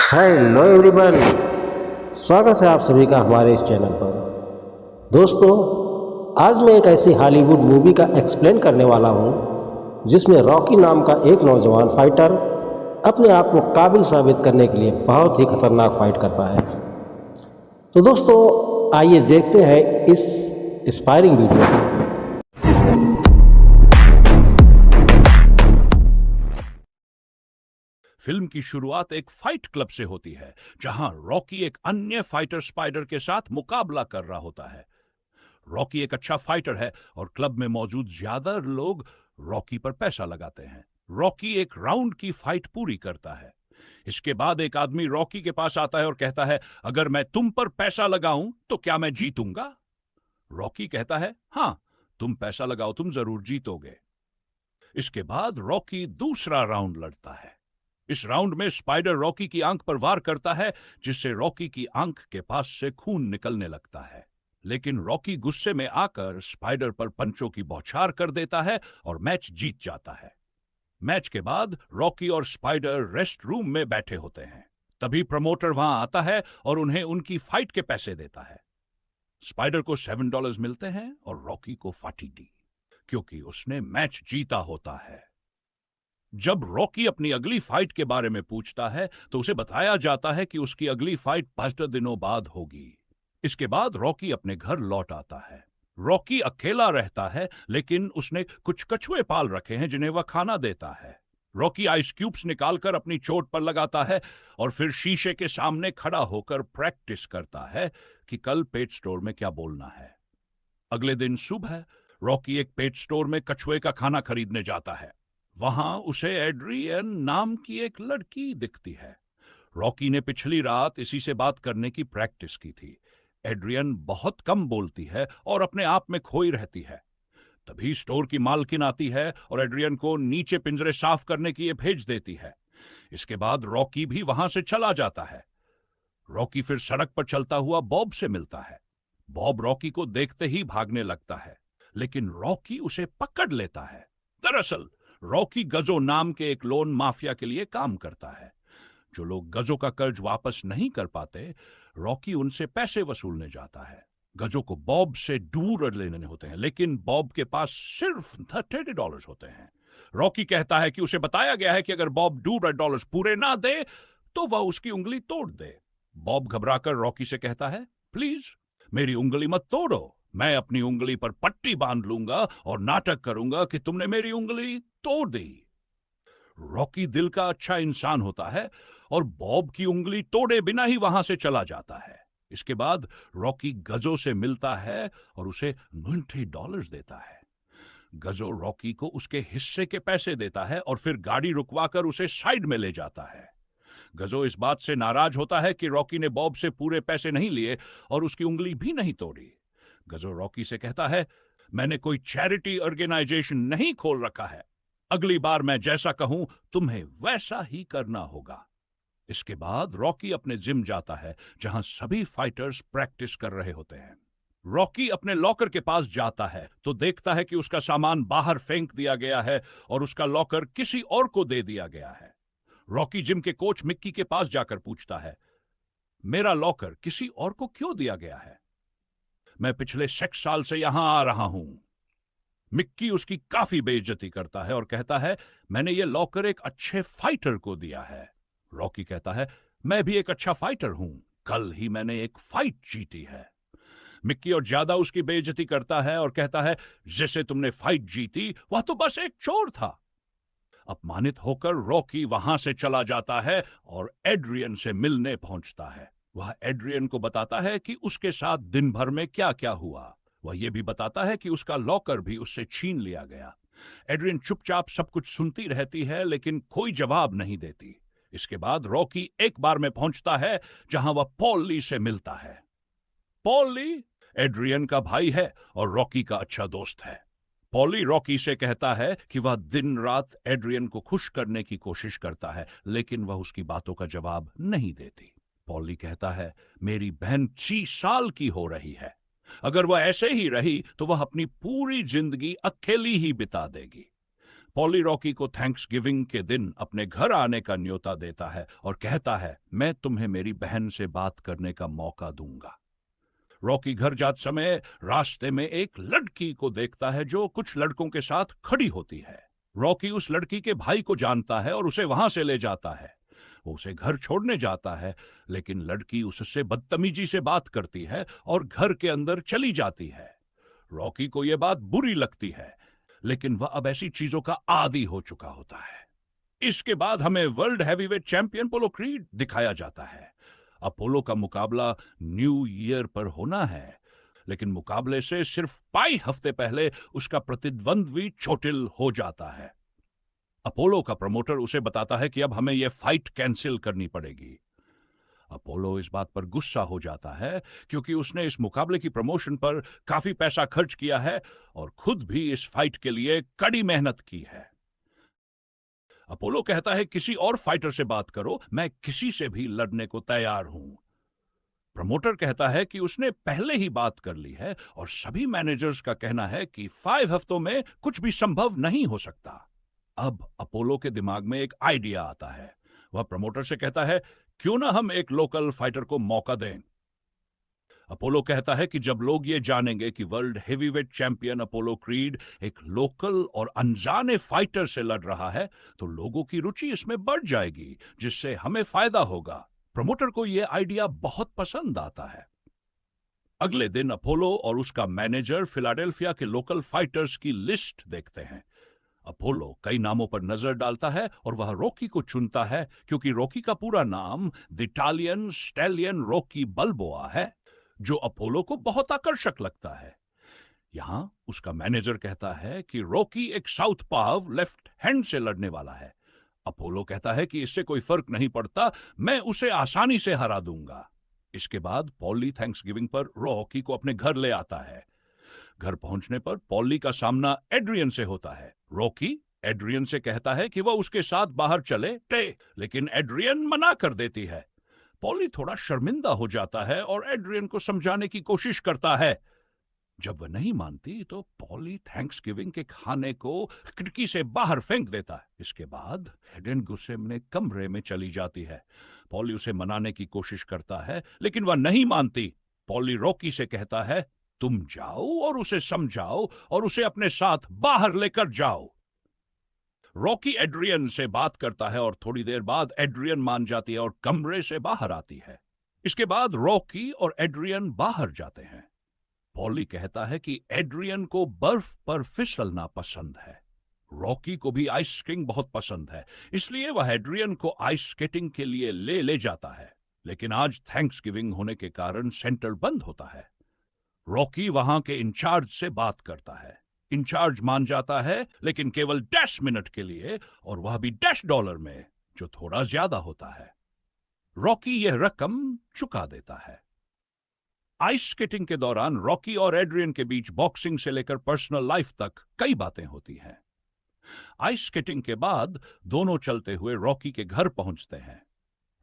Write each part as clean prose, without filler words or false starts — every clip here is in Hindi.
हेलो एवरीवन, स्वागत है आप सभी का हमारे इस चैनल पर। दोस्तों, आज मैं एक ऐसी हॉलीवुड मूवी का एक्सप्लेन करने वाला हूं जिसमें रॉकी नाम का एक नौजवान फाइटर अपने आप को काबिल साबित करने के लिए बहुत ही खतरनाक फाइट करता है। तो दोस्तों, आइए देखते हैं इस इंस्पायरिंग वीडियो को। फिल्म की शुरुआत एक फाइट क्लब से होती है जहां रॉकी एक अन्य फाइटर स्पाइडर के साथ मुकाबला कर रहा होता है। रॉकी एक अच्छा फाइटर है और क्लब में मौजूद ज्यादा लोग रॉकी पर पैसा लगाते हैं। रॉकी एक राउंड की फाइट पूरी करता है। इसके बाद एक आदमी रॉकी के पास आता है और कहता है, अगर मैं तुम पर पैसा लगाऊं तो क्या मैं जीतूंगा? रॉकी कहता है, हां, तुम पैसा लगाओ, तुम जरूर जीतोगे। इसके बाद रॉकी दूसरा राउंड लड़ता है। इस राउंड में स्पाइडर रॉकी की आंख पर वार करता है, जिससे रॉकी की आंख के पास से खून निकलने लगता है। लेकिन रॉकी गुस्से में आकर स्पाइडर पर पंचों की बौछार कर देता है और मैच जीत जाता है। मैच के बाद रॉकी और स्पाइडर रेस्ट रूम में बैठे होते हैं। तभी प्रमोटर वहां आता है और उन्हें उनकी फाइट के पैसे देता है। स्पाइडर को $7 मिलते हैं और रॉकी को 40, क्योंकि उसने मैच जीता होता है। जब रॉकी अपनी अगली फाइट के बारे में पूछता है तो उसे बताया जाता है कि उसकी अगली फाइट 5 दिनों बाद होगी। इसके बाद रॉकी अपने घर लौट आता है। रॉकी अकेला रहता है, लेकिन उसने कुछ कछुए पाल रखे हैं जिन्हें वह खाना देता है। रॉकी आइस क्यूब्स निकालकर अपनी चोट पर लगाता है और फिर शीशे के सामने खड़ा होकर प्रैक्टिस करता है कि कल पेट स्टोर में क्या बोलना है। अगले दिन सुबह रॉकी एक पेट स्टोर में कछुए का खाना खरीदने जाता है। वहां उसे एड्रियन नाम की एक लड़की दिखती है। रॉकी ने पिछली रात इसी से बात करने की प्रैक्टिस की थी। एड्रियन बहुत कम बोलती है और अपने आप में खोई रहती है। तभी स्टोर की मालकिन आती है और एड्रियन को नीचे पिंजरे साफ करने के लिए भेज देती है। इसके बाद रॉकी भी वहां से चला जाता है। रॉकी फिर सड़क पर चलता हुआ बॉब से मिलता है। बॉब रॉकी को देखते ही भागने लगता है, लेकिन रॉकी उसे पकड़ लेता है। दरअसल रॉकी गजो नाम के एक लोन माफिया के लिए काम करता है। जो लोग गजो का कर्ज वापस नहीं कर पाते, रॉकी उनसे पैसे वसूलने जाता है। गजो को बॉब से दूर लेने होते हैं, लेकिन बॉब के पास सिर्फ $30 होते हैं। रॉकी कहता है कि उसे बताया गया है कि अगर बॉब $2 पूरे ना दे तो वह उसकी उंगली तोड़ दे। बॉब घबराकर रॉकी से कहता है, प्लीज मेरी उंगली मत तोड़ो, मैं अपनी उंगली पर पट्टी बांध लूंगा और नाटक करूंगा कि तुमने मेरी उंगली तोड़ दी। रॉकी दिल का अच्छा इंसान होता है और बॉब की उंगली तोड़े बिना ही वहां से चला जाता है। इसके बाद रॉकी गजो से मिलता है और उसे $90 देता है। गजो रॉकी को उसके हिस्से के पैसे देता है और फिर गाड़ी रुकवाकर उसे साइड में ले जाता है। गजो इस बात से नाराज होता है कि रॉकी ने बॉब से पूरे पैसे नहीं लिए और उसकी उंगली भी नहीं तोड़ी। गजो रॉकी से कहता है, मैंने कोई चैरिटी ऑर्गेनाइजेशन नहीं खोल रखा है। अगली बार मैं जैसा कहूं तुम्हें वैसा ही करना होगा। इसके बाद रॉकी अपने जिम जाता है, जहां सभी फाइटर्स प्रैक्टिस कर रहे होते हैं। रॉकी अपने लॉकर के पास जाता है तो देखता है कि उसका सामान बाहर फेंक दिया गया है और उसका लॉकर किसी और को दे दिया गया है। रॉकी जिम के कोच मिक्की के पास जाकर पूछता है, मेरा लॉकर किसी और को क्यों दिया गया है? मैं पिछले 6 साल से यहां आ रहा हूं। मिक्की उसकी काफी बेइज्जती करता है और कहता है, मैंने ये लॉकर एक अच्छे फाइटर को दिया है। रॉकी कहता है, मैं भी एक अच्छा फाइटर हूं, कल ही मैंने एक फाइट जीती है। मिक्की और ज्यादा उसकी बेइज्जती करता है और कहता है, जिसे तुमने फाइट जीती वह तो बस एक चोर था। अपमानित होकर रॉकी वहां से चला जाता है और एड्रियन से मिलने पहुंचता है। वह एड्रियन को बताता है कि उसके साथ दिन भर में क्या क्या हुआ। वह यह भी बताता है कि उसका लॉकर भी उससे छीन लिया गया। एड्रियन चुपचाप सब कुछ सुनती रहती है, लेकिन कोई जवाब नहीं देती। इसके बाद रॉकी एक बार में पहुंचता है जहां वह पॉल ली से मिलता है। पॉल ली एड्रियन का भाई है और रॉकी का अच्छा दोस्त है। पॉली रॉकी से कहता है कि वह दिन रात एड्रियन को खुश करने की कोशिश करता है, लेकिन वह उसकी बातों का जवाब नहीं देती। पॉली कहता है, मेरी बहन 6 साल की हो रही है, अगर वह ऐसे ही रही तो वह अपनी पूरी जिंदगी अकेली ही बिता देगी। पॉली रॉकी को थैंक्स गिविंग के दिन अपने घर आने का न्योता देता है और कहता है, मैं तुम्हें मेरी बहन से बात करने का मौका दूंगा। रॉकी घर जाते समय रास्ते में एक लड़की को देखता है जो कुछ लड़कों के साथ खड़ी होती है। रॉकी उस लड़की के भाई को जानता है और उसे वहां से ले जाता है। वो उसे घर छोड़ने जाता है, लेकिन लड़की उससे बदतमीजी से बात करती है और घर के अंदर चली जाती है। रॉकी को यह बात बुरी लगती है, लेकिन वह अब ऐसी चीजों का आदी हो चुका होता है। इसके बाद हमें world heavyweight champion Apollo creed दिखाया जाता है। अपोलो का मुकाबला न्यू ईयर पर होना है, लेकिन मुकाबले से सिर्फ 5 हफ्ते पहले उसका प्रतिद्वंद्वी चोटिल हो जाता है। अपोलो का प्रमोटर उसे बताता है कि अब हमें यह फाइट कैंसिल करनी पड़ेगी। अपोलो इस बात पर गुस्सा हो जाता है क्योंकि उसने इस मुकाबले की प्रमोशन पर काफी पैसा खर्च किया है और खुद भी इस फाइट के लिए कड़ी मेहनत की है। अपोलो कहता है, किसी और फाइटर से बात करो, मैं किसी से भी लड़ने को तैयार हूं। प्रमोटर कहता है कि उसने पहले ही बात कर ली है और सभी मैनेजर्स का कहना है कि 5 हफ्तों में कुछ भी संभव नहीं हो सकता। अब अपोलो के दिमाग में एक आइडिया आता है। वह प्रमोटर से कहता है, क्यों ना हम एक लोकल फाइटर को मौका दें। अपोलो कहता है कि जब लोग ये जानेंगे कि world heavyweight champion Apollo creed एक लोकल और अनजाने फाइटर से लड़ रहा है, तो लोगों की रुचि इसमें बढ़ जाएगी, जिससे हमें फायदा होगा। प्रमोटर को यह आइडिया बहुत पसंद आता है। अगले दिन अपोलो और उसका मैनेजर फिलाडेल्फिया के लोकल फाइटर्स की लिस्ट देखते हैं। अपोलो कई नामों पर नजर डालता है और वह रॉकी को चुनता है क्योंकि रॉकी का पूरा नाम द इटालियन स्टैलियन रॉकी बल्बोआ है, जो अपोलो को बहुत आकर्षक लगता है। यहां उसका मैनेजर कहता है कि रॉकी एक साउथ पाव लेफ्ट हैंड से लड़ने वाला है। अपोलो कहता है कि इससे कोई फर्क नहीं पड़ता, मैं उसे आसानी से हरा दूंगा। इसके बाद पॉली थैंक्सगिविंग पर रॉकी को अपने घर ले आता है। घर पहुंचने पर पॉली का सामना एड्रियन से होता है। रॉकी एड्रियन से कहता है कि वह उसके साथ बाहर चले, लेकिन एड्रियन मना कर देती है। पॉली थोड़ा शर्मिंदा हो जाता है और एड्रियन को समझाने की कोशिश करता है। जब वह नहीं मानती तो पॉली थैंक्सगिविंग के खाने को खिड़की से बाहर फेंक देता है। इसके बाद एड्रियन गुस्से में कमरे में चली जाती है। पॉली उसे मनाने की कोशिश करता है, लेकिन वह नहीं मानती। पॉली रॉकी से कहता है, तुम जाओ और उसे समझाओ और उसे अपने साथ बाहर लेकर जाओ। रॉकी एड्रियन से बात करता है और थोड़ी देर बाद एड्रियन मान जाती है और कमरे से बाहर आती है। इसके बाद रॉकी और एड्रियन बाहर जाते हैं। पॉली कहता है कि एड्रियन को बर्फ पर फिसलना पसंद है। रॉकी को भी आइस स्केटिंग बहुत पसंद है, इसलिए वह एड्रियन को आइस स्केटिंग के लिए ले जाता है। लेकिन आज थैंक्सगिविंग होने के कारण सेंटर बंद होता है। रॉकी वहां के इंचार्ज से बात करता है। इंचार्ज मान जाता है, लेकिन केवल 10 मिनट के लिए, और वह भी $10 में, जो थोड़ा ज्यादा होता है। रॉकी यह रकम चुका देता है। आइस स्केटिंग के दौरान रॉकी और एड्रियन के बीच बॉक्सिंग से लेकर पर्सनल लाइफ तक कई बातें होती हैं। आइस स्केटिंग के बाद दोनों चलते हुए रॉकी के घर पहुंचते हैं।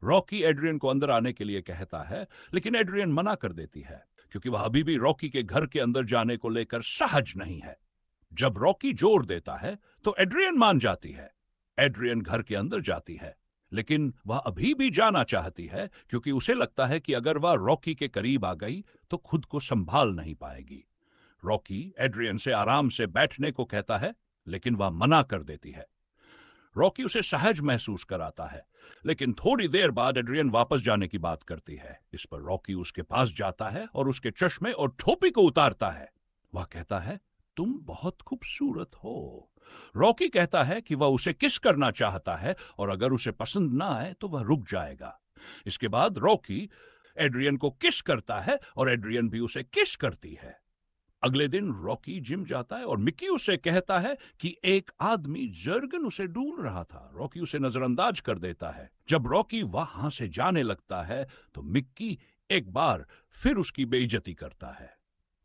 रॉकी एड्रियन को अंदर आने के लिए कहता है, लेकिन एड्रियन मना कर देती है क्योंकि वह अभी भी रॉकी के घर के अंदर जाने को लेकर सहज नहीं है। जब रॉकी जोर देता है तो एड्रियन मान जाती है। एड्रियन घर के अंदर जाती है, लेकिन वह अभी भी जाना चाहती है क्योंकि उसे लगता है कि अगर वह रॉकी के करीब आ गई तो खुद को संभाल नहीं पाएगी। रॉकी एड्रियन से आराम से बैठने को कहता है, लेकिन वह मना कर देती है। रॉकी उसे सहज महसूस कराता है, लेकिन थोड़ी देर बाद एड्रियन वापस जाने की बात करती है। इस पर रॉकी उसके पास जाता है और उसके चश्मे और टोपी को उतारता है। वह कहता है, तुम बहुत खूबसूरत हो। रॉकी कहता है कि वह उसे किस करना चाहता है और अगर उसे पसंद ना आए तो वह रुक जाएगा। इसके बाद रॉकी एड्रियन को किस करता है और एड्रियन भी उसे किस करती है। अगले दिन रॉकी जिम जाता है और मिक्की उसे कहता है कि एक आदमी जर्गन उसे ढूंढ रहा था। रॉकी उसे नजरअंदाज कर देता है। जब रॉकी वहां से जाने लगता है तो मिक्की एक बार फिर उसकी बेइज्जती करता है।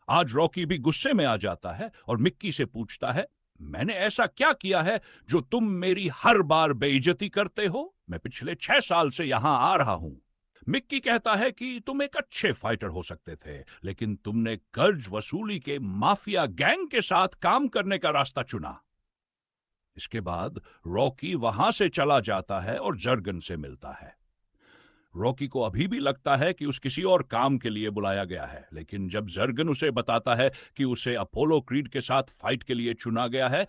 आज रॉकी भी गुस्से में आ जाता है और मिक्की से पूछता है, मैंने ऐसा क्या किया है जो तुम मेरी हर बार बेइज्जती करते हो? मैं पिछले 6 साल से यहां आ रहा हूं। मिक्की कहता है कि तुम एक अच्छे फाइटर हो सकते थे, लेकिन तुमने कर्ज वसूली के माफिया गैंग के साथ काम करने का रास्ता चुना। इसके बाद रॉकी वहां से चला जाता है और जर्गन से मिलता है। रॉकी को अभी भी लगता है कि उस किसी और काम के लिए बुलाया गया है, लेकिन जब जर्गन उसे बताता है कि उसे अपोलो क्रीड के साथ फाइट के लिए चुना गया है,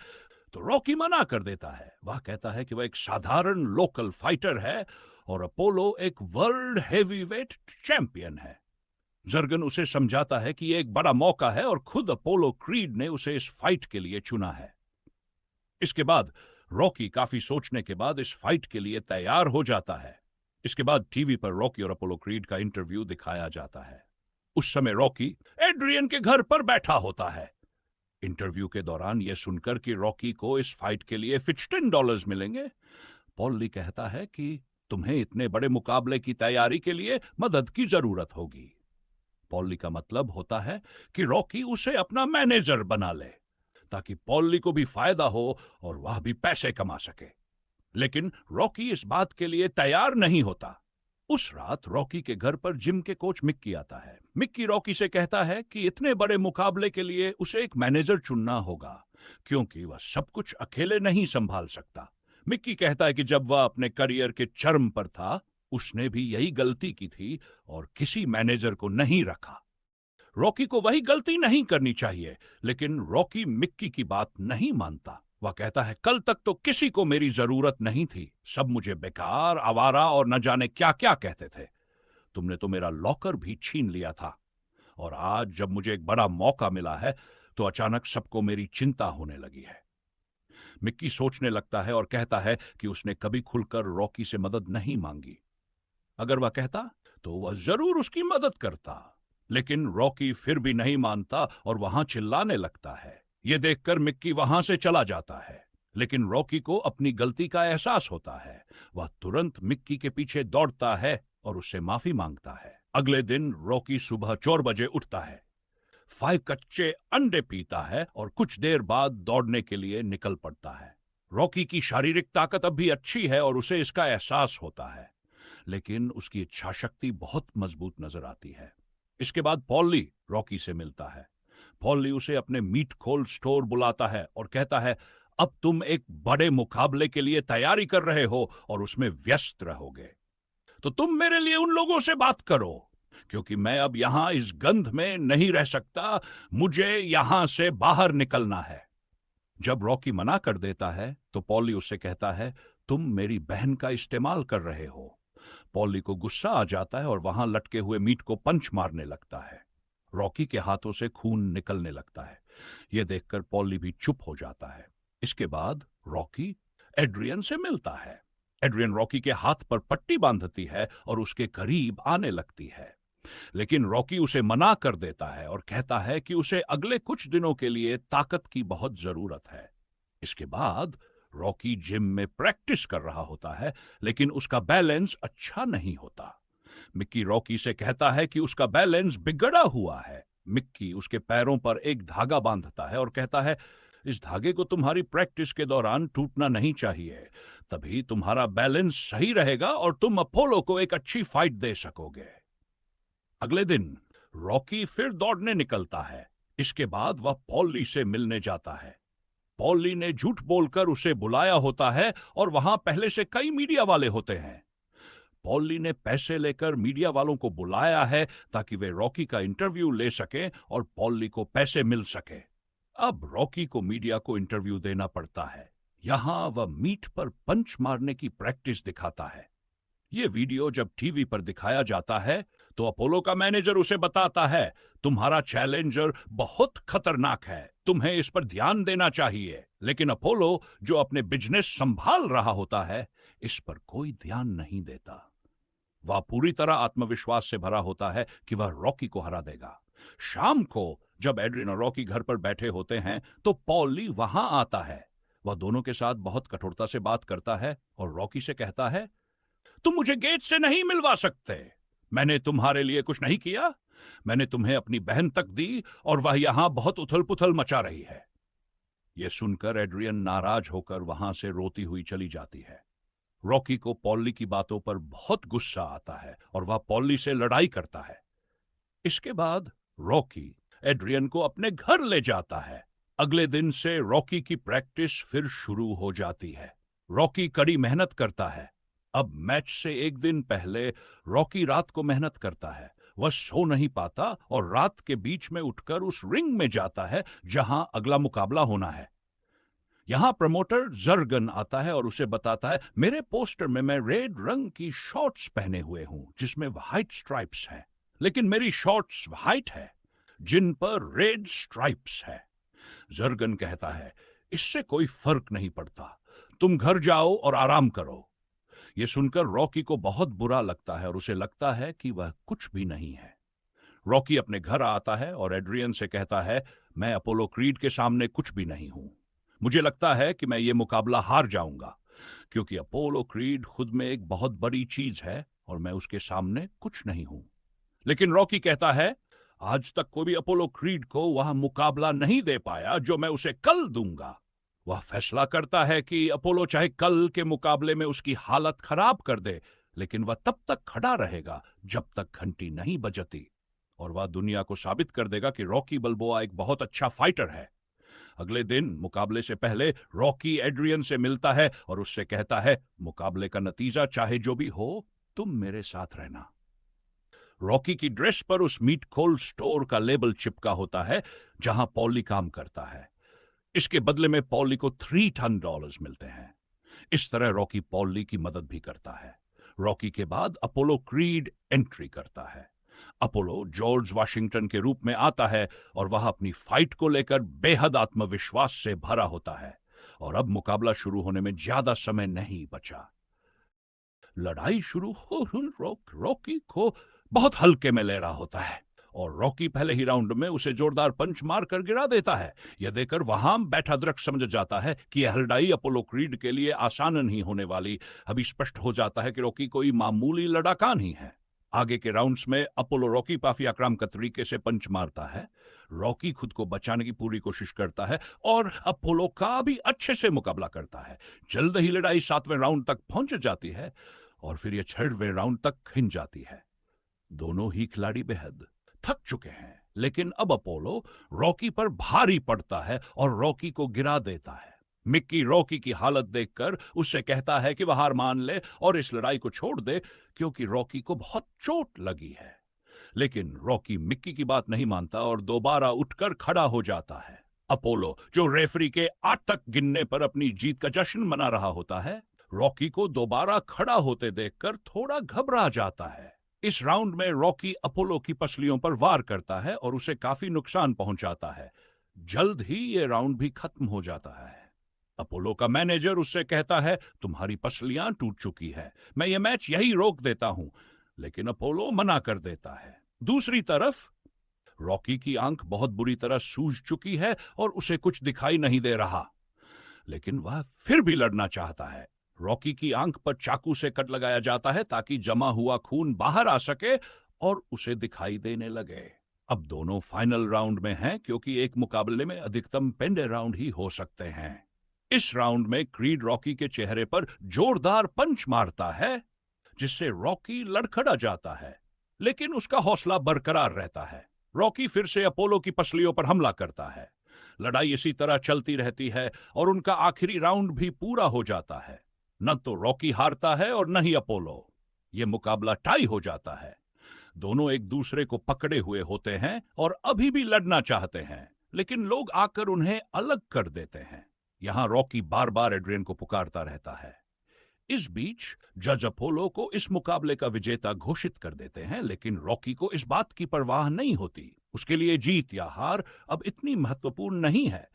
तो रॉकी मना कर देता है। वह कहता है कि वह एक साधारण लोकल फाइटर है और अपोलो एक वर्ल्ड हेवीवेट चैंपियन है। जर्गन उसे समझाता है कि यह एक बड़ा मौका है और खुद अपोलो क्रीड ने उसे इस फाइट के लिए चुना है। इसके बाद रॉकी काफी सोचने के बाद इस फाइट के लिए तैयार हो जाता है। इसके बाद टीवी पर रॉकी और अपोलो क्रीड का इंटरव्यू दिखाया जाता है। उस समय रॉकी एड्रियन के घर पर बैठा होता है। इंटरव्यू के दौरान यह सुनकर कि रॉकी को इस फाइट के लिए $15 मिलेंगे, पॉली कहता है कि तुम्हें इतने बड़े मुकाबले की तैयारी के लिए मदद की जरूरत होगी। पॉली का मतलब होता है कि रॉकी उसे अपना मैनेजर बना ले, ताकि पॉली को भी फायदा हो और वह भी पैसे कमा सके। लेकिन रॉकी इस बात के लिए तैयार नहीं होता। उस रात रॉकी के घर पर जिम के कोच मिक्की आता है। मिक्की रॉकी से कहता है कि इतने बड़े मुकाबले के लिए उसे एक मैनेजर चुनना होगा, क्योंकि वह सब कुछ अकेले नहीं संभाल सकता। मिक्की कहता है कि जब वह अपने करियर के चरम पर था, उसने भी यही गलती की थी और किसी मैनेजर को नहीं रखा। रॉकी को वही गलती नहीं करनी चाहिए, लेकिन रॉकी मिक्की की बात नहीं मानता। वह कहता है, कल तक तो किसी को मेरी जरूरत नहीं थी, सब मुझे बेकार, आवारा और न जाने क्या क्या कहते थे। तुमने तो मेरा लॉकर भी छीन लिया था, और आज जब मुझे एक बड़ा मौका मिला है तो अचानक सबको मेरी चिंता होने लगी है। मिक्की सोचने लगता है और कहता है कि उसने कभी खुलकर रॉकी से मदद नहीं मांगी। अगर वह कहता तो वह जरूर उसकी मदद करता, लेकिन रॉकी फिर भी नहीं मानता और वहां चिल्लाने लगता है। यह देखकर मिक्की वहां से चला जाता है, लेकिन रॉकी को अपनी गलती का एहसास होता है। वह तुरंत मिक्की के पीछे दौड़ता है और उससे माफी मांगता है। अगले दिन रॉकी सुबह 4 बजे उठता है, 5 कच्चे अंडे पीता है और कुछ देर बाद दौड़ने के लिए निकल पड़ता है। रॉकी की शारीरिक ताकत अब भी अच्छी है और उसे इसका एहसास होता है, लेकिन उसकी इच्छा शक्ति बहुत मजबूत नजर आती है। इसके बाद पॉली रॉकी से मिलता है। पॉली उसे अपने मीट कोल्ड स्टोर बुलाता है और कहता है, अब तुम एक बड़े मुकाबले के लिए तैयारी कर रहे हो और उसमें व्यस्त रहोगे, तो तुम मेरे लिए उन लोगों से बात करो, क्योंकि मैं अब यहां इस गंध में नहीं रह सकता। मुझे यहां से बाहर निकलना है। जब रॉकी मना कर देता है तो पॉली उससे कहता है, तुम मेरी बहन का इस्तेमाल कर रहे हो। पॉली को गुस्सा आ जाता है और वहां लटके हुए मीट को पंच मारने लगता है। रॉकी के हाथों से खून निकलने लगता है। यह देखकर पॉली भी चुप हो जाता है। इसके बाद रॉकी एड्रियन से मिलता है। एड्रियन रॉकी के हाथ पर पट्टी बांधती है और उसके करीब आने लगती है, लेकिन रॉकी उसे मना कर देता है और कहता है कि उसे अगले कुछ दिनों के लिए ताकत की बहुत जरूरत है। इसके बाद रॉकी जिम में प्रैक्टिस कर रहा होता है, लेकिन उसका बैलेंस अच्छा नहीं होता। मिक्की रॉकी से कहता है कि उसका बैलेंस बिगड़ा हुआ है। मिक्की उसके पैरों पर एक धागा बांधता है और कहता है, इस धागे को तुम्हारी प्रैक्टिस के दौरान टूटना नहीं चाहिए, तभी तुम्हारा बैलेंस सही रहेगा और तुम अपोलो को एक अच्छी फाइट दे सकोगे। अगले दिन रॉकी फिर दौड़ने निकलता है। इसके बाद वह पॉली से मिलने जाता है। पॉली ने झूठ बोलकर उसे बुलाया होता है और वहां पहले से कई मीडिया वाले होते हैं। पॉली ने पैसे लेकर मीडिया वालों को बुलाया है ताकि वे रॉकी का इंटरव्यू ले सकें और पॉली को पैसे मिल सके। अब रॉकी को मीडिया को इंटरव्यू देना पड़ता है। यहां वह मीट पर पंच मारने की प्रैक्टिस दिखाता है। यह वीडियो जब टीवी पर दिखाया जाता है तो अपोलो का मैनेजर उसे बताता है, तुम्हारा चैलेंजर बहुत खतरनाक है, तुम्हें इस पर ध्यान देना चाहिए। लेकिन अपोलो, जो अपने बिजनेस संभाल रहा होता है, इस पर कोई ध्यान नहीं देता। वह पूरी तरह आत्मविश्वास से भरा होता है कि वह रॉकी को हरा देगा। शाम को जब एड्रियन और रॉकी घर पर बैठे होते हैं तो पॉली वहां आता है। वह दोनों के साथ बहुत कठोरता से बात करता है और रॉकी से कहता है, तुम मुझे गेट से नहीं मिलवा सकते। मैंने तुम्हारे लिए कुछ नहीं किया। मैंने तुम्हें अपनी बहन तक दी और वह यहां बहुत उथल पुथल मचा रही है। यह सुनकर एड्रियन नाराज होकर वहां से रोती हुई चली जाती है। रॉकी को पॉली की बातों पर बहुत गुस्सा आता है और वह पॉली से लड़ाई करता है। इसके बाद रॉकी एड्रियन को अपने घर ले जाता है। अगले दिन से रॉकी की प्रैक्टिस फिर शुरू हो जाती है। रॉकी कड़ी मेहनत करता है। अब मैच से एक दिन पहले रॉकी रात को मेहनत करता है। वह सो नहीं पाता और रात के बीच में उठकर उस रिंग में जाता है जहां अगला मुकाबला होना है। यहां प्रमोटर जर्गन आता है और उसे बताता है, मेरे पोस्टर में मैं रेड रंग की शॉर्ट्स पहने हुए हूं जिसमें व्हाइट स्ट्राइप्स हैं, लेकिन मेरी शॉर्ट्स व्हाइट है जिन पर रेड स्ट्राइप्स है। जर्गन कहता है, इससे कोई फर्क नहीं पड़ता, तुम घर जाओ और आराम करो। यह सुनकर रॉकी को बहुत बुरा लगता है और उसे लगता है कि वह कुछ भी नहीं है। रॉकी अपने घर आता है और एड्रियन से कहता है, मैं अपोलो क्रीड के सामने कुछ भी नहीं हूं। मुझे लगता है कि मैं ये मुकाबला हार जाऊंगा क्योंकि अपोलो क्रीड खुद में एक बहुत बड़ी चीज है और मैं उसके सामने कुछ नहीं हूं। लेकिन रॉकी कहता है, आज तक कोई भी अपोलो क्रीड को वह मुकाबला नहीं दे पाया जो मैं उसे कल दूंगा। वह फैसला करता है कि अपोलो चाहे कल के मुकाबले में उसकी हालत खराब कर दे, लेकिन वह तब तक खड़ा रहेगा जब तक घंटी नहीं बजती, और वह दुनिया को साबित कर देगा कि रॉकी बल्बोआ एक बहुत अच्छा फाइटर है। अगले दिन मुकाबले से पहले रॉकी एड्रियन से मिलता है और उससे कहता है, मुकाबले का नतीजा चाहे जो भी हो, तुम मेरे साथ रहना। रॉकी की ड्रेस पर उस मीट कोल्ड स्टोर का लेबल चिपका होता है जहां पॉली काम करता है। इसके बदले में पॉली को $3 टन मिलते हैं। इस तरह रॉकी पॉली की मदद भी करता है। रॉकी के बाद अपोलो क्रीड एंट्री करता है। अपोलो जॉर्ज वाशिंगटन के रूप में आता है और वह अपनी फाइट को लेकर बेहद आत्मविश्वास से भरा होता है। और अब मुकाबला शुरू होने में ज्यादा समय नहीं बचा। लड़ाई शुरू हो रॉकी को बहुत हल्के में ले रहा होता है और रॉकी पहले ही राउंड में उसे जोरदार पंच मारकर गिरा देता है। यह देखकर वहां बैठा दृक्ष समझ जाता है कि यह लड़ाई अपोलो क्रीड के लिए आसान नहीं होने वाली। अभी स्पष्ट हो जाता है कि रॉकी कोई मामूली लड़ाका नहीं है। आगे के राउंड्स में अपोलो रॉकी काफी आक्रामक तरीके से पंच मारता है। रॉकी खुद को बचाने की पूरी कोशिश करता है और अपोलो का भी अच्छे से मुकाबला करता है। जल्द ही लड़ाई 7वें राउंड तक पहुंच जाती है और फिर यह 6वें राउंड तक खिंच जाती है। दोनों ही खिलाड़ी बेहद थक चुके हैं, लेकिन अब अपोलो रॉकी पर भारी पड़ता है और रॉकी को गिरा देता है। मिक्की रॉकी की हालत देखकर उससे कहता है कि वह हार मान ले और इस लड़ाई को छोड़ दे क्योंकि रॉकी को बहुत चोट लगी है। लेकिन रॉकी मिक्की की बात नहीं मानता और दोबारा उठकर खड़ा हो जाता है। अपोलो, जो रेफरी के 8 तक गिनने पर अपनी जीत का जश्न मना रहा होता है, रॉकी को दोबारा खड़ा होते देखकर थोड़ा घबरा जाता है। इस राउंड में रॉकी अपोलो की पसलियों पर वार करता है और उसे काफी नुकसान पहुंचाता है। जल्द ही यह राउंड भी खत्म हो जाता है। अपोलो का मैनेजर उससे कहता है, तुम्हारी पसलियां टूट चुकी है, मैं ये मैच यही रोक देता हूं। लेकिन अपोलो मना कर देता है। दूसरी तरफ रॉकी की आंख बहुत बुरी तरह सूज चुकी है और उसे कुछ दिखाई नहीं दे रहा, लेकिन वह फिर भी लड़ना चाहता है। रॉकी की आंख पर चाकू से कट लगाया जाता है ताकि जमा हुआ खून बाहर आ सके और उसे दिखाई देने लगे। अब दोनों फाइनल राउंड में हैं क्योंकि एक मुकाबले में अधिकतम पेंडे राउंड ही हो सकते हैं। इस राउंड में क्रीड रॉकी के चेहरे पर जोरदार पंच मारता है जिससे रॉकी लड़खड़ा जाता है, लेकिन उसका हौसला बरकरार रहता है। रॉकी फिर से अपोलो की पसलियों पर हमला करता है। लड़ाई इसी तरह चलती रहती है और उनका आखिरी राउंड भी पूरा हो जाता है। न तो रॉकी हारता है और न ही अपोलो। यह मुकाबला टाई हो जाता है। दोनों एक दूसरे को पकड़े हुए होते हैं और अभी भी लड़ना चाहते हैं, लेकिन लोग आकर उन्हें अलग कर देते हैं। यहां रॉकी बार बार एड्रियन को पुकारता रहता है। इस बीच जज अपोलो को इस मुकाबले का विजेता घोषित कर देते हैं, लेकिन रॉकी को इस बात की परवाह नहीं होती। उसके लिए जीत या हार अब इतनी महत्वपूर्ण नहीं है।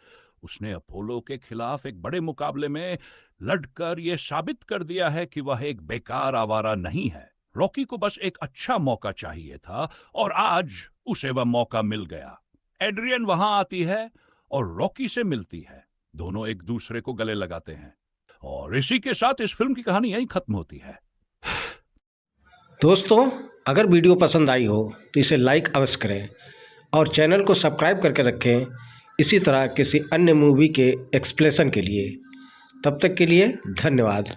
उसने अपोलो के खिलाफ एक बड़े मुकाबले में लड़कर यह साबित कर दिया है कि वह एक बेकार आवारा नहीं है। रॉकी को बस एक अच्छा मौका चाहिए था और आज उसे वह मौका मिल गया। एड्रियन वहां आती है और रॉकी से मिलती है। दोनों एक दूसरे को गले लगाते हैं और इसी के साथ इस फिल्म की कहानी यहीं खत्म होती है। दोस्तों, अगर वीडियो पसंद आई हो तो इसे लाइक अवश्य करें और चैनल को सब्सक्राइब करके रखें इसी तरह किसी अन्य मूवी के एक्सप्लेनेशन के लिए। तब तक के लिए धन्यवाद।